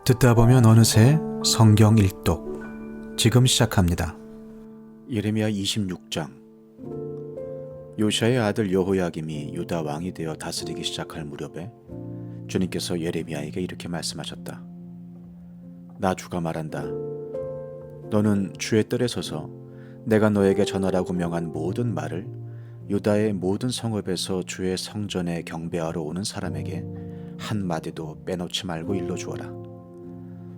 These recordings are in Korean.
듣다 보면 어느새 성경 일독 지금 시작합니다. 예레미야 26장. 요시아의 아들 여호야김이 유다 왕이 되어 다스리기 시작할 무렵에 주님께서 예레미야에게 이렇게 말씀하셨다. 나 주가 말한다. 너는 주의 뜰에 서서 내가 너에게 전하라고 명한 모든 말을 유다의 모든 성읍에서 주의 성전에 경배하러 오는 사람에게 한 마디도 빼놓지 말고 일러주어라.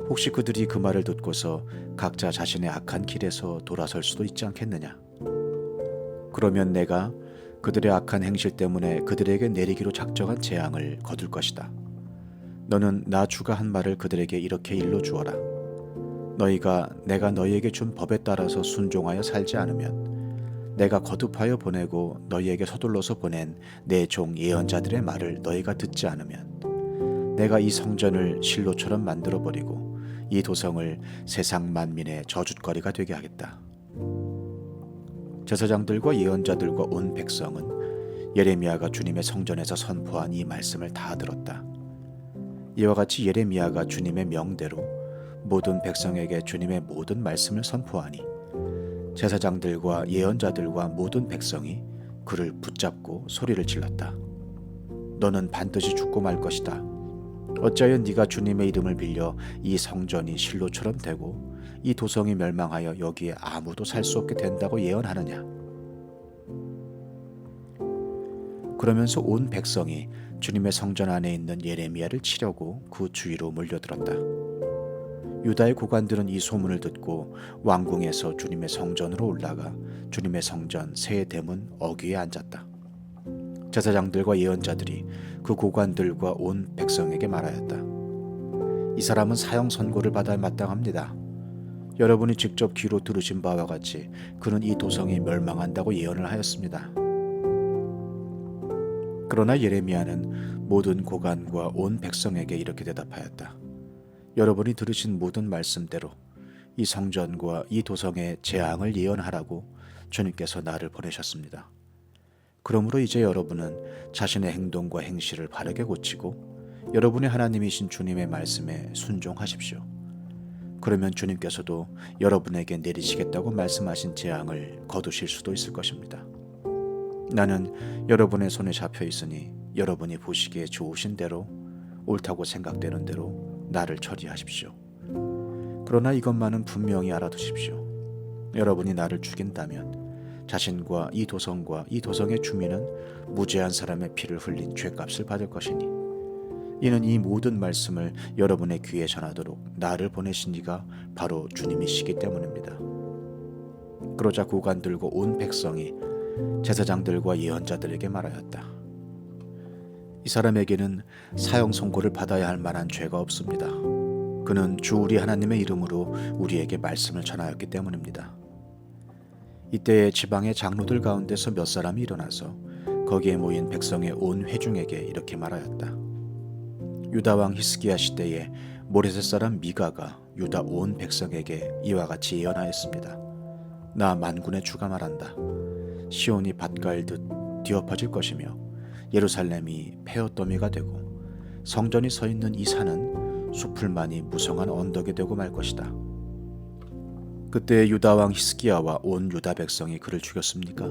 혹시 그들이 그 말을 듣고서 각자 자신의 악한 길에서 돌아설 수도 있지 않겠느냐? 그러면 내가 그들의 악한 행실 때문에 그들에게 내리기로 작정한 재앙을 거둘 것이다. 너는 나 주가 한 말을 그들에게 이렇게 일러주어라. 너희가 내가 너희에게 준 법에 따라서 순종하여 살지 않으면 내가 거듭하여 보내고 너희에게 서둘러서 보낸 내 종 예언자들의 말을 너희가 듣지 않으면 내가 이 성전을 실로처럼 만들어버리고 이 도성을 세상 만민의 저주거리가 되게 하겠다. 제사장들과 예언자들과 온 백성은 예레미야가 주님의 성전에서 선포한 이 말씀을 다 들었다. 이와 같이 예레미야가 주님의 명대로 모든 백성에게 주님의 모든 말씀을 선포하니 제사장들과 예언자들과 모든 백성이 그를 붙잡고 소리를 질렀다. 너는 반드시 죽고 말 것이다. 어찌하여 네가 주님의 이름을 빌려 이 성전이 실로처럼 되고 이 도성이 멸망하여 여기에 아무도 살 수 없게 된다고 예언하느냐? 그러면서 온 백성이 주님의 성전 안에 있는 예레미야를 치려고 그 주위로 몰려들었다. 유다의 고관들은 이 소문을 듣고 왕궁에서 주님의 성전으로 올라가 주님의 성전 새 대문 어귀에 앉았다. 제사장들과 예언자들이 그 고관들과 온 백성에게 말하였다. 이 사람은 사형 선고를 받아 마땅합니다. 여러분이 직접 귀로 들으신 바와 같이 그는 이 도성이 멸망한다고 예언을 하였습니다. 그러나 예레미야는 모든 고관과 온 백성에게 이렇게 대답하였다. 여러분이 들으신 모든 말씀대로 이 성전과 이 도성의 재앙을 예언하라고 주님께서 나를 보내셨습니다. 그러므로 이제 여러분은 자신의 행동과 행실을 바르게 고치고 여러분의 하나님이신 주님의 말씀에 순종하십시오. 그러면 주님께서도 여러분에게 내리시겠다고 말씀하신 재앙을 거두실 수도 있을 것입니다. 나는 여러분의 손에 잡혀 있으니 여러분이 보시기에 좋으신 대로 옳다고 생각되는 대로 나를 처리하십시오. 그러나 이것만은 분명히 알아두십시오. 여러분이 나를 죽인다면 자신과 이 도성과 이 도성의 주민은 무죄한 사람의 피를 흘린 죄값을 받을 것이니 이는 이 모든 말씀을 여러분의 귀에 전하도록 나를 보내신 이가 바로 주님이시기 때문입니다. 그러자 고관들과 온 백성이 제사장들과 예언자들에게 말하였다. 이 사람에게는 사형 선고를 받아야 할 만한 죄가 없습니다. 그는 주 우리 하나님의 이름으로 우리에게 말씀을 전하였기 때문입니다. 이때에 지방의 장로들 가운데서 몇 사람이 일어나서 거기에 모인 백성의 온 회중에게 이렇게 말하였다. 유다 왕 히스기야 시대에 모레셋 사람 미가가 유다 온 백성에게 이와 같이 예언하였습니다. 나 만군의 주가 말한다. 시온이 밭 갈듯 뒤엎어질 것이며 예루살렘이 폐허더미가 되고 성전이 서 있는 이 산은 수풀만이 무성한 언덕이 되고 말 것이다. 그때 유다 왕 히스기야와 온 유다 백성이 그를 죽였습니까?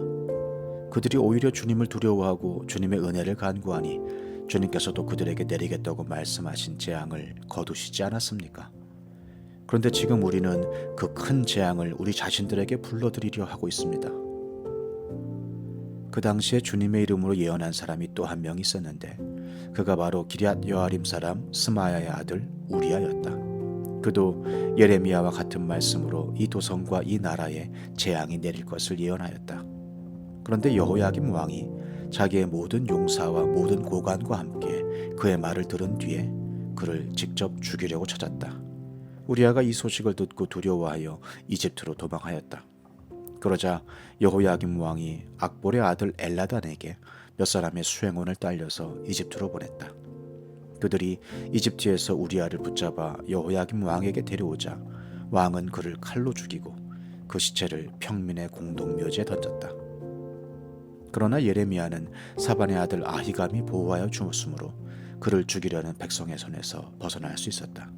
그들이 오히려 주님을 두려워하고 주님의 은혜를 간구하니 주님께서도 그들에게 내리겠다고 말씀하신 재앙을 거두시지 않았습니까? 그런데 지금 우리는 그 큰 재앙을 우리 자신들에게 불러들이려 하고 있습니다. 그 당시에 주님의 이름으로 예언한 사람이 또 한 명 있었는데 그가 바로 기럇 여아림 사람 스마야의 아들 우리아였다. 그도 예레미야와 같은 말씀으로 이 도성과 이 나라에 재앙이 내릴 것을 예언하였다. 그런데 여호야김 왕이 자기의 모든 용사와 모든 고관과 함께 그의 말을 들은 뒤에 그를 직접 죽이려고 찾았다. 우리아가 이 소식을 듣고 두려워하여 이집트로 도망하였다. 그러자 여호야김 왕이 악볼의 아들 엘라단에게 몇 사람의 수행원을 딸려서 이집트로 보냈다. 그들이 이집트에서 우리아를 붙잡아 여호야김 왕에게 데려오자 왕은 그를 칼로 죽이고 그 시체를 평민의 공동묘지에 던졌다. 그러나 예레미야는 사반의 아들 아히감이 보호하여 주었으므로 그를 죽이려는 백성의 손에서 벗어날 수 있었다.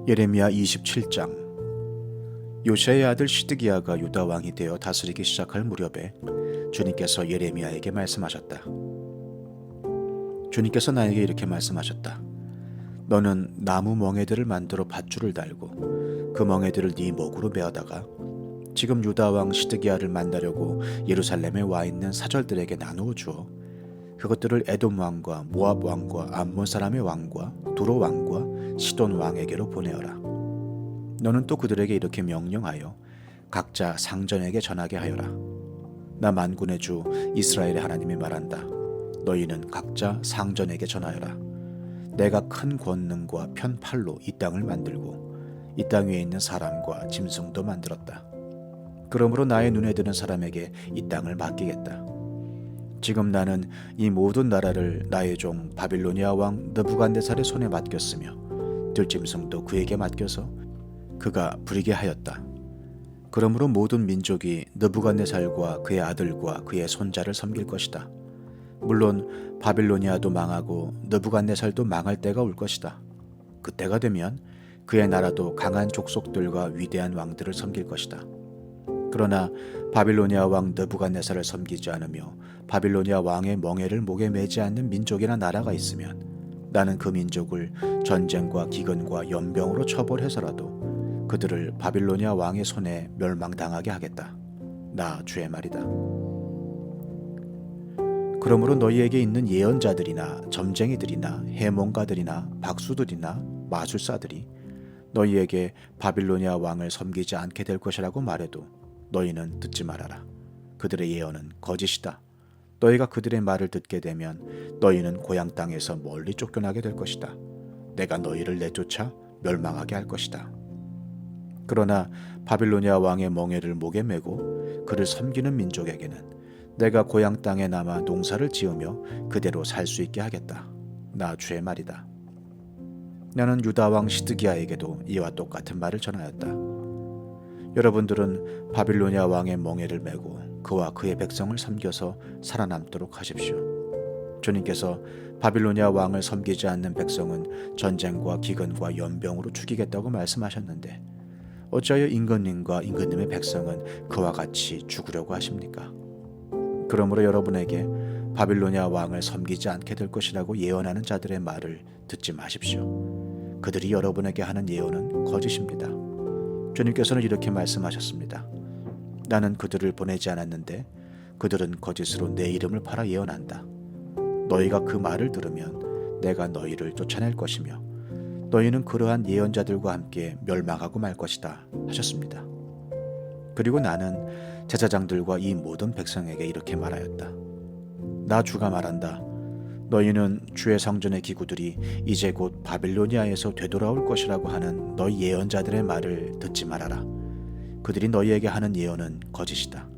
예레미야 27장. 요시아의 아들 시드기야가 유다 왕이 되어 다스리기 시작할 무렵에 주님께서 예레미야에게 말씀하셨다. 주님께서 나에게 이렇게 말씀하셨다. 너는 나무 멍에들을 만들어 밧줄을 달고 그 멍에들을 네 목으로 메어다가 지금 유다 왕 시드기야를 만나려고 예루살렘에 와 있는 사절들에게 나누어 주어 그것들을 에돔 왕과 모압 왕과 암몬 사람의 왕과 두로 왕과 시돈 왕에게로 보내어라. 너는 또 그들에게 이렇게 명령하여 각자 상전에게 전하게 하여라. 나 만군의 주 이스라엘의 하나님이 말한다. 너희는 각자 상전에게 전하여라. 내가 큰 권능과 편팔로 이 땅을 만들고 이 땅 위에 있는 사람과 짐승도 만들었다. 그러므로 나의 눈에 드는 사람에게 이 땅을 맡기겠다. 지금 나는 이 모든 나라를 나의 종 바빌로니아 왕 느부갓네살의 손에 맡겼으며 들짐승도 그에게 맡겨서 그가 부리게 하였다. 그러므로 모든 민족이 느부갓네살과 그의 아들과 그의 손자를 섬길 것이다. 물론 바빌로니아도 망하고 느부갓네살도 망할 때가 올 것이다. 그때가 되면 그의 나라도 강한 족속들과 위대한 왕들을 섬길 것이다. 그러나 바빌로니아 왕 느부갓네살을 섬기지 않으며 바빌로니아 왕의 멍에를 목에 매지 않는 민족이나 나라가 있으면 나는 그 민족을 전쟁과 기근과 연병으로 처벌해서라도 그들을 바빌로니아 왕의 손에 멸망당하게 하겠다. 나 주의 말이다. 그러므로 너희에게 있는 예언자들이나 점쟁이들이나 해몽가들이나 박수들이나 마술사들이 너희에게 바빌로니아 왕을 섬기지 않게 될 것이라고 말해도 너희는 듣지 말아라. 그들의 예언은 거짓이다. 너희가 그들의 말을 듣게 되면 너희는 고향 땅에서 멀리 쫓겨나게 될 것이다. 내가 너희를 내쫓아 멸망하게 할 것이다. 그러나 바빌로니아 왕의 멍에를 목에 메고 그를 섬기는 민족에게는 내가 고향 땅에 남아 농사를 지으며 그대로 살 수 있게 하겠다. 나 주의 말이다. 나는 유다 왕 시드기야에게도 이와 똑같은 말을 전하였다. 여러분들은 바빌로니아 왕의 멍에를 메고 그와 그의 백성을 섬겨서 살아남도록 하십시오. 주님께서 바빌로니아 왕을 섬기지 않는 백성은 전쟁과 기근과 연병으로 죽이겠다고 말씀하셨는데 어찌하여 임금님과 임금님의 백성은 그와 같이 죽으려고 하십니까? 그러므로 여러분에게 바빌로니아 왕을 섬기지 않게 될 것이라고 예언하는 자들의 말을 듣지 마십시오. 그들이 여러분에게 하는 예언은 거짓입니다. 주님께서는 이렇게 말씀하셨습니다. 나는 그들을 보내지 않았는데 그들은 거짓으로 내 이름을 팔아 예언한다. 너희가 그 말을 들으면 내가 너희를 쫓아낼 것이며 너희는 그러한 예언자들과 함께 멸망하고 말 것이다 하셨습니다. 그리고 나는 제사장들과 이 모든 백성에게 이렇게 말하였다. 나 주가 말한다. 너희는 주의 성전의 기구들이 이제 곧 바빌로니아에서 되돌아올 것이라고 하는 너희 예언자들의 말을 듣지 말아라. 그들이 너희에게 하는 예언은 거짓이다.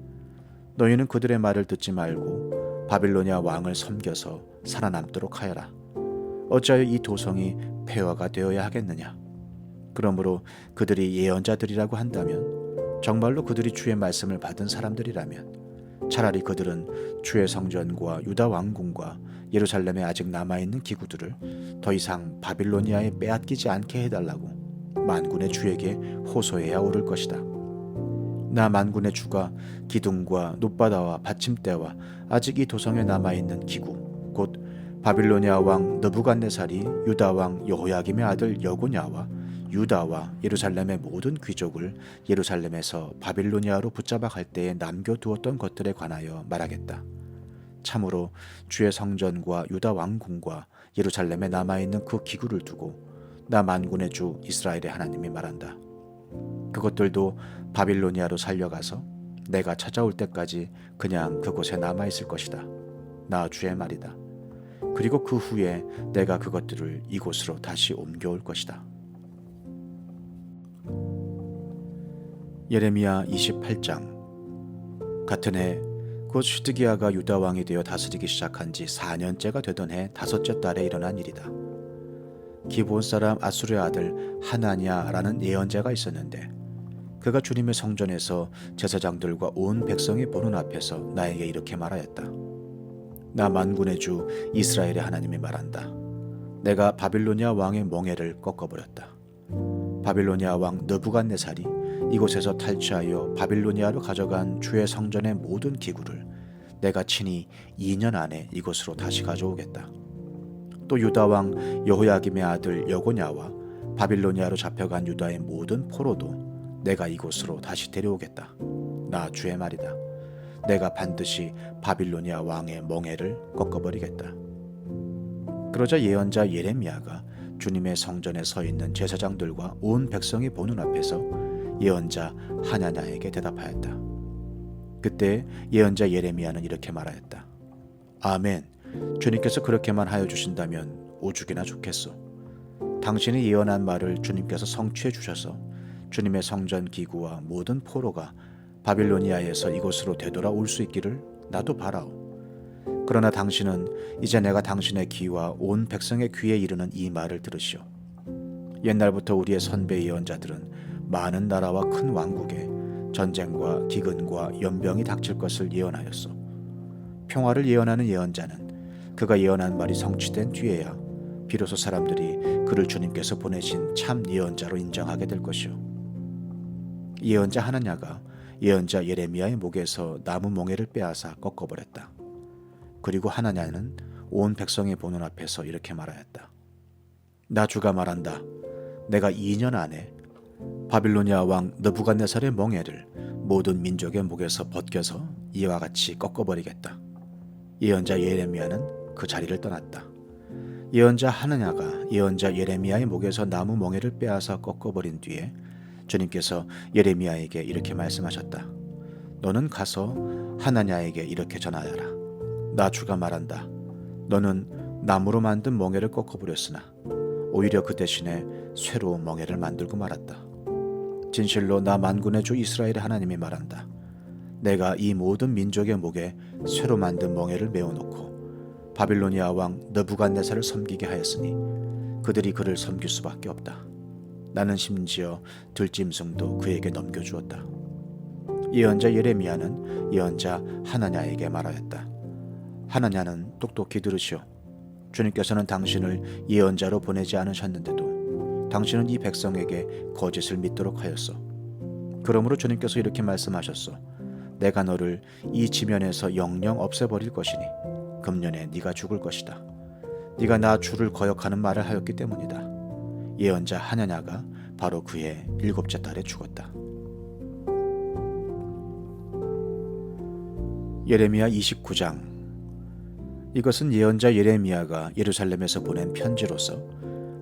너희는 그들의 말을 듣지 말고 바빌로니아 왕을 섬겨서 살아남도록 하여라. 어찌하여 이 도성이 폐허가 되어야 하겠느냐. 그러므로 그들이 예언자들이라고 한다면 정말로 그들이 주의 말씀을 받은 사람들이라면 차라리 그들은 주의 성전과 유다 왕궁과 예루살렘에 아직 남아있는 기구들을 더 이상 바빌로니아에 빼앗기지 않게 해달라고 만군의 주에게 호소해야 옳을 것이다. 나 만군의 주가 기둥과 놋바다와 받침대와 아직 이 도성에 남아있는 기구 곧 바빌로니아 왕 느부갓네살이 유다 왕 여호야김의 아들 여고냐와 유다와 예루살렘의 모든 귀족을 예루살렘에서 바빌로니아로 붙잡아 갈 때에 남겨두었던 것들에 관하여 말하겠다. 참으로 주의 성전과 유다 왕궁과 예루살렘에 남아있는 그 기구를 두고 나 만군의 주 이스라엘의 하나님이 말한다. 그것들도 바빌로니아로 살려가서 내가 찾아올 때까지 그냥 그곳에 남아있을 것이다. 나 주의 말이다. 그리고 그 후에 내가 그것들을 이곳으로 다시 옮겨올 것이다. 예레미야 28장. 같은 해 곧 시드기야가 유다 왕이 되어 다스리기 시작한 지 4년째가 되던 해 다섯째 달에 일어난 일이다. 기브온 사람 아수르의 아들 하나냐라는 예언자가 있었는데 그가 주님의 성전에서 제사장들과 온 백성이 보는 앞에서 나에게 이렇게 말하였다. 나 만군의 주 이스라엘의 하나님이 말한다. 내가 바빌로니아 왕의 멍에를 꺾어버렸다. 바빌로니아 왕 느부갓네살이 이곳에서 탈취하여 바빌로니아로 가져간 주의 성전의 모든 기구를 내가 친히 2년 안에 이곳으로 다시 가져오겠다. 또 유다 왕 여호야김의 아들 여고냐와 바빌로니아로 잡혀간 유다의 모든 포로도 내가 이곳으로 다시 데려오겠다. 나 주의 말이다. 내가 반드시 바빌로니아 왕의 멍에를 꺾어버리겠다. 그러자 예언자 예레미야가 주님의 성전에 서 있는 제사장들과 온 백성이 보는 앞에서 예언자 하나냐에게 대답하였다. 그때 예언자 예레미야는 이렇게 말하였다. 아멘. 주님께서 그렇게만 하여 주신다면 오죽이나 좋겠소. 당신이 예언한 말을 주님께서 성취해 주셔서 주님의 성전 기구와 모든 포로가 바빌로니아에서 이곳으로 되돌아올 수 있기를 나도 바라오. 그러나 당신은 이제 내가 당신의 귀와 온 백성의 귀에 이르는 이 말을 들으시오. 옛날부터 우리의 선배 예언자들은 많은 나라와 큰 왕국에 전쟁과 기근과 연병이 닥칠 것을 예언하였소. 평화를 예언하는 예언자는 그가 예언한 말이 성취된 뒤에야 비로소 사람들이 그를 주님께서 보내신 참 예언자로 인정하게 될 것이오. 예언자 하나냐가 예언자 예레미야의 목에서 나무 멍에를 빼앗아 꺾어버렸다. 그리고 하나냐는 온 백성의 보는 앞에서 이렇게 말하였다. 나 주가 말한다. 내가 2년 안에 바빌로니아 왕 느부갓네살의 멍에를 모든 민족의 목에서 벗겨서 이와 같이 꺾어버리겠다. 예언자 예레미야는 그 자리를 떠났다. 예언자 하나냐가 예언자 예레미야의 목에서 나무 멍에를 빼앗아 꺾어버린 뒤에 주님께서 예레미야에게 이렇게 말씀하셨다. 너는 가서 하나냐에게 이렇게 전하여라. 나 주가 말한다. 너는 나무로 만든 멍에를 꺾어버렸으나 오히려 그 대신에 쇠로 멍에를 만들고 말았다. 진실로 나 만군의 주 이스라엘의 하나님이 말한다. 내가 이 모든 민족의 목에 쇠로 만든 멍에를 메어놓고 바빌로니아 왕 느부갓네살을 섬기게 하였으니 그들이 그를 섬길 수밖에 없다. 나는 심지어 들짐승도 그에게 넘겨주었다. 예언자 예레미야는 예언자 하나냐에게 말하였다. 하나냐는 똑똑히 들으시오. 주님께서는 당신을 예언자로 보내지 않으셨는데도 당신은 이 백성에게 거짓을 믿도록 하였소. 그러므로 주님께서 이렇게 말씀하셨소. 내가 너를 이 지면에서 영영 없애버릴 것이니 금년에 네가 죽을 것이다. 네가 나 주를 거역하는 말을 하였기 때문이다. 예언자 하나냐가 바로 그의 7째 달에 죽었다. 예레미야 29장. 이것은 예언자 예레미야가 예루살렘에서 보낸 편지로서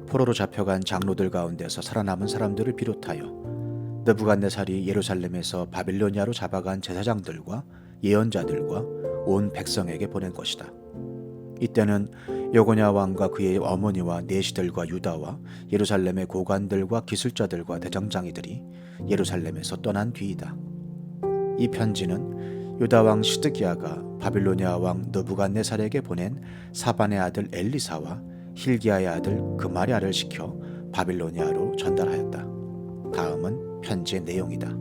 포로로 잡혀간 장로들 가운데서 살아남은 사람들을 비롯하여 느부갓네살이 예루살렘에서 바빌로니아로 잡아간 제사장들과 예언자들과 온 백성에게 보낸 것이다. 이때는 여고냐 왕과 그의 어머니와 내시들과 유다와 예루살렘의 고관들과 기술자들과 대장장이들이 예루살렘에서 떠난 뒤이다. 이 편지는 유다 왕 시드기야가 바빌로니아 왕 느부갓네살에게 보낸 사반의 아들 엘리사와 힐기야의 아들 그마랴를 시켜 바빌로니아로 전달하였다. 다음은 편지의 내용이다.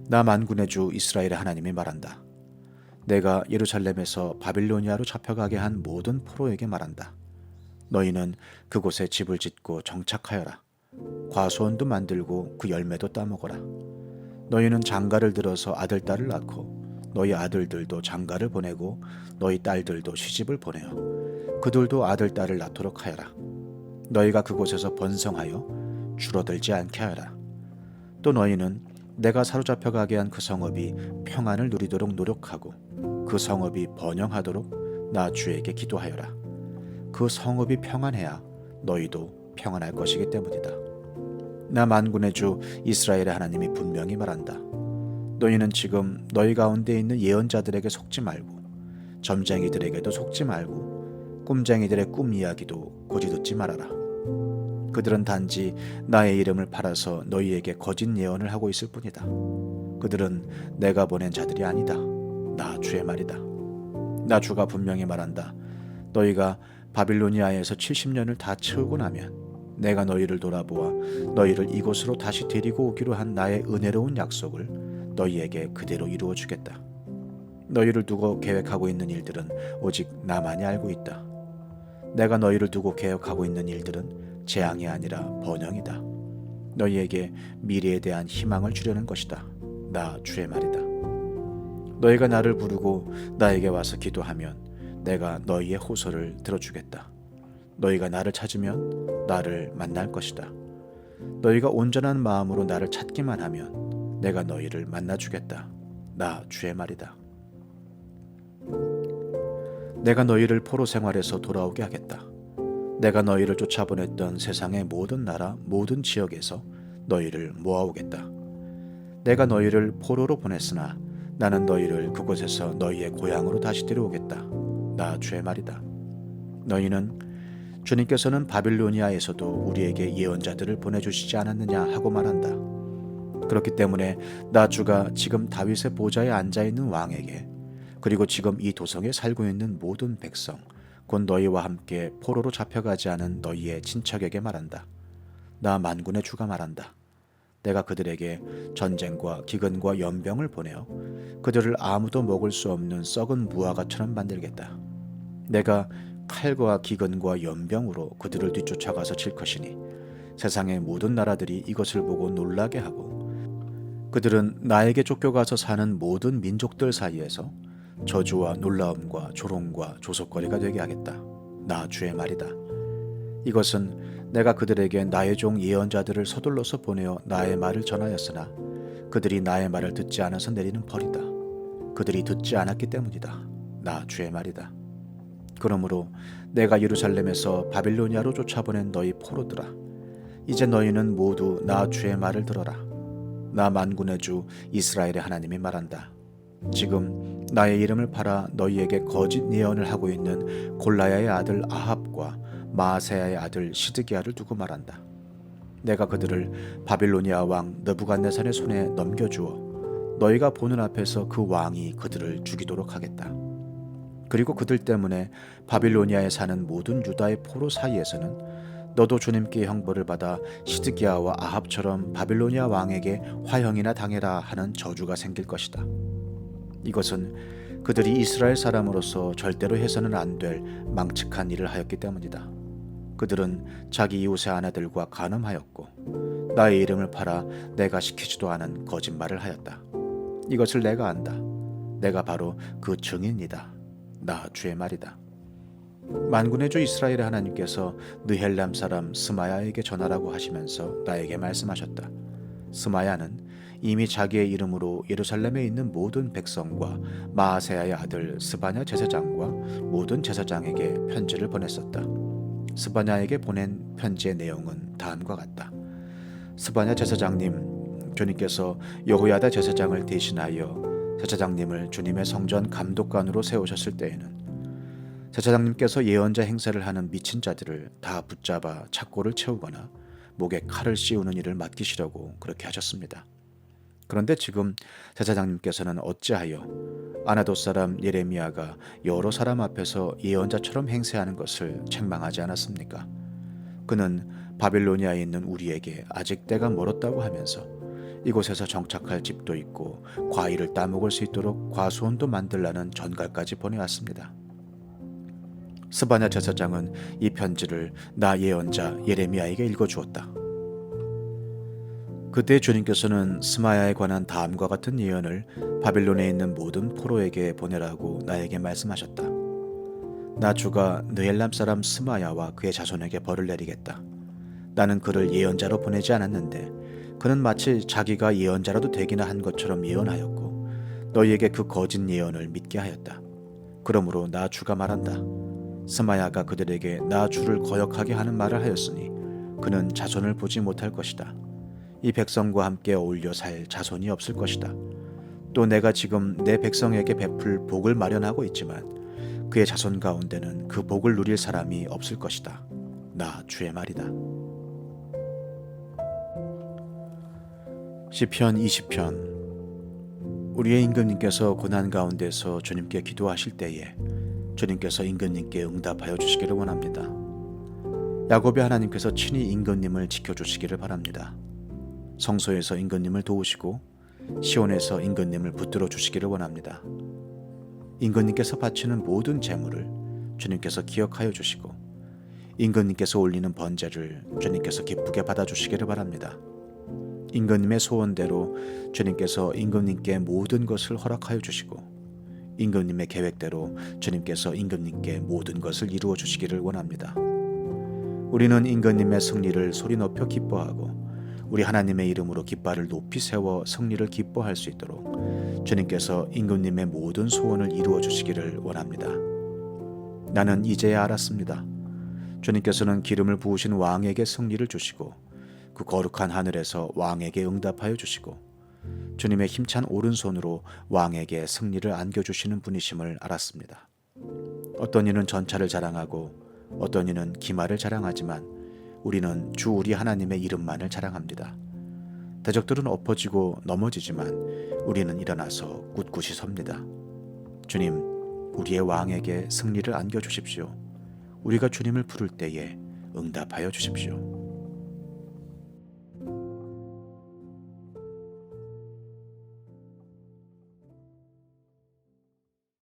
나 만군의 주 이스라엘의 하나님이 말한다. 내가 예루살렘에서 바빌로니아로 잡혀가게 한 모든 포로에게 말한다. 너희는 그곳에 집을 짓고 정착하여라. 과수원도 만들고 그 열매도 따먹어라. 너희는 장가를 들어서 아들, 딸을 낳고 너희 아들들도 장가를 보내고 너희 딸들도 시집을 보내어 그들도 아들, 딸을 낳도록 하여라. 너희가 그곳에서 번성하여 줄어들지 않게 하여라. 또 너희는 내가 사로잡혀가게 한 그 성읍이 평안을 누리도록 노력하고 그 성읍이 번영하도록 나 주에게 기도하여라. 그 성읍이 평안해야 너희도 평안할 것이기 때문이다. 나 만군의 주 이스라엘의 하나님이 분명히 말한다. 너희는 지금 너희 가운데 있는 예언자들에게 속지 말고 점쟁이들에게도 속지 말고 꿈쟁이들의 꿈 이야기도 고지 듣지 말아라. 그들은 단지 나의 이름을 팔아서 너희에게 거짓 예언을 하고 있을 뿐이다. 그들은 내가 보낸 자들이 아니다. 나 주의 말이다. 나 주가 분명히 말한다. 너희가 바빌로니아에서 70년을 다 채우고 나면 내가 너희를 돌아보아 너희를 이곳으로 다시 데리고 오기로 한 나의 은혜로운 약속을 너희에게 그대로 이루어 주겠다. 너희를 두고 계획하고 있는 일들은 오직 나만이 알고 있다. 내가 너희를 두고 계획하고 있는 일들은 재앙이 아니라 번영이다. 너희에게 미래에 대한 희망을 주려는 것이다. 나 주의 말이다. 너희가 나를 부르고 나에게 와서 기도하면 내가 너희의 호소를 들어주겠다. 너희가 나를 찾으면 나를 만날 것이다. 너희가 온전한 마음으로 나를 찾기만 하면 내가 너희를 만나주겠다. 나 주의 말이다. 내가 너희를 포로 생활에서 돌아오게 하겠다. 내가 너희를 쫓아보냈던 세상의 모든 나라, 모든 지역에서 너희를 모아오겠다. 내가 너희를 포로로 보냈으나 나는 너희를 그곳에서 너희의 고향으로 다시 데려오겠다. 나 주의 말이다. 너희는 주님께서는 바빌로니아에서도 우리에게 예언자들을 보내주시지 않았느냐 하고 말한다. 그렇기 때문에 나 주가 지금 다윗의 보좌에 앉아있는 왕에게, 그리고 지금 이 도성에 살고 있는 모든 백성, 곧 너희와 함께 포로로 잡혀가지 않은 너희의 친척에게 말한다. 나 만군의 주가 말한다. 내가 그들에게 전쟁과 기근과 연병을 보내어 그들을 아무도 먹을 수 없는 썩은 무화과처럼 만들겠다. 내가 칼과 기근과 연병으로 그들을 뒤쫓아가서 칠 것이니 세상의 모든 나라들이 이것을 보고 놀라게 하고 그들은 나에게 쫓겨가서 사는 모든 민족들 사이에서 저주와 놀라움과 조롱과 조속거리가 되게 하겠다. 나 주의 말이다. 이것은 내가 그들에게 나의 종 예언자들을 서둘러서 보내어 나의 말을 전하였으나 그들이 나의 말을 듣지 않아서 내리는 벌이다. 그들이 듣지 않았기 때문이다. 나 주의 말이다. 그러므로 내가 예루살렘에서 바빌로니아로 쫓아보낸 너희 포로들아, 이제 너희는 모두 나 주의 말을 들어라. 나 만군의 주 이스라엘의 하나님이 말한다. 지금 나의 이름을 팔아 너희에게 거짓 예언을 하고 있는 골라야의 아들 아합과 마아세야의 아들 시드기야를 두고 말한다. 내가 그들을 바빌로니아 왕 느부갓네살의 손에 넘겨주어 너희가 보는 앞에서 그 왕이 그들을 죽이도록 하겠다. 그리고 그들 때문에 바빌로니아에 사는 모든 유다의 포로 사이에서는 너도 주님께 형벌을 받아 시드기야와 아합처럼 바빌로니아 왕에게 화형이나 당해라 하는 저주가 생길 것이다. 이것은 그들이 이스라엘 사람으로서 절대로 해서는 안 될 망측한 일을 하였기 때문이다. 그들은 자기 이웃의 아내들과 간음하였고 나의 이름을 팔아 내가 시키지도 않은 거짓말을 하였다. 이것을 내가 안다. 내가 바로 그 증인이다. 나 주의 말이다. 만군의 주 이스라엘의 하나님께서 느헬람 사람 스마야에게 전하라고 하시면서 나에게 말씀하셨다. 스마야는 이미 자기의 이름으로 예루살렘에 있는 모든 백성과 마아세야의 아들 스바냐 제사장과 모든 제사장에게 편지를 보냈었다. 스바냐에게 보낸 편지의 내용은 다음과 같다. 스바냐 제사장님, 주님께서 여호야다 제사장을 대신하여 제사장님을 주님의 성전 감독관으로 세우셨을 때에는 제사장님께서 예언자 행세를 하는 미친 자들을 다 붙잡아 착고를 채우거나 목에 칼을 씌우는 일을 맡기시려고 그렇게 하셨습니다. 그런데 지금 제사장님께서는 어찌하여 아나돗 사람 예레미야가 여러 사람 앞에서 예언자처럼 행세하는 것을 책망하지 않았습니까? 그는 바빌로니아에 있는 우리에게 아직 때가 멀었다고 하면서 이곳에서 정착할 집도 있고 과일을 따먹을 수 있도록 과수원도 만들라는 전갈까지 보내왔습니다. 스바냐 제사장은 이 편지를 나 예언자 예레미야에게 읽어주었다. 그때 주님께서는 스마야에 관한 다음과 같은 예언을 바빌론에 있는 모든 포로에게 보내라고 나에게 말씀하셨다. 나 주가 느헬람 사람 스마야와 그의 자손에게 벌을 내리겠다. 나는 그를 예언자로 보내지 않았는데 그는 마치 자기가 예언자라도 되기나 한 것처럼 예언하였고 너희에게 그 거짓 예언을 믿게 하였다. 그러므로 나 주가 말한다. 스마야가 그들에게 나 주를 거역하게 하는 말을 하였으니 그는 자손을 보지 못할 것이다. 이 백성과 함께 어울려 살 자손이 없을 것이다. 또 내가 지금 내 백성에게 베풀 복을 마련하고 있지만 그의 자손 가운데는 그 복을 누릴 사람이 없을 것이다. 나 주의 말이다. 시편 20편. 우리의 임금님께서 고난 가운데서 주님께 기도하실 때에 주님께서 임금님께 응답하여 주시기를 원합니다. 야곱의 하나님께서 친히 임금님을 지켜주시기를 바랍니다. 성소에서 임금님을 도우시고 시온에서 임금님을 붙들어 주시기를 원합니다. 임금님께서 바치는 모든 제물을 주님께서 기억하여 주시고 임금님께서 올리는 번제를 주님께서 기쁘게 받아주시기를 바랍니다. 임금님의 소원대로 주님께서 임금님께 모든 것을 허락하여 주시고 임금님의 계획대로 주님께서 임금님께 모든 것을 이루어 주시기를 원합니다. 우리는 임금님의 승리를 소리 높여 기뻐하고 우리 하나님의 이름으로 깃발을 높이 세워 승리를 기뻐할 수 있도록 주님께서 임금님의 모든 소원을 이루어 주시기를 원합니다. 나는 이제야 알았습니다. 주님께서는 기름을 부으신 왕에게 승리를 주시고 그 거룩한 하늘에서 왕에게 응답하여 주시고 주님의 힘찬 오른손으로 왕에게 승리를 안겨주시는 분이심을 알았습니다. 어떤 이는 전차를 자랑하고 어떤 이는 기마를 자랑하지만 우리는 주 우리 하나님의 이름만을 자랑합니다. 대적들은 엎어지고 넘어지지만 우리는 일어나서 꿋꿋이 섭니다. 주님, 우리의 왕에게 승리를 안겨주십시오. 우리가 주님을 부를 때에 응답하여 주십시오.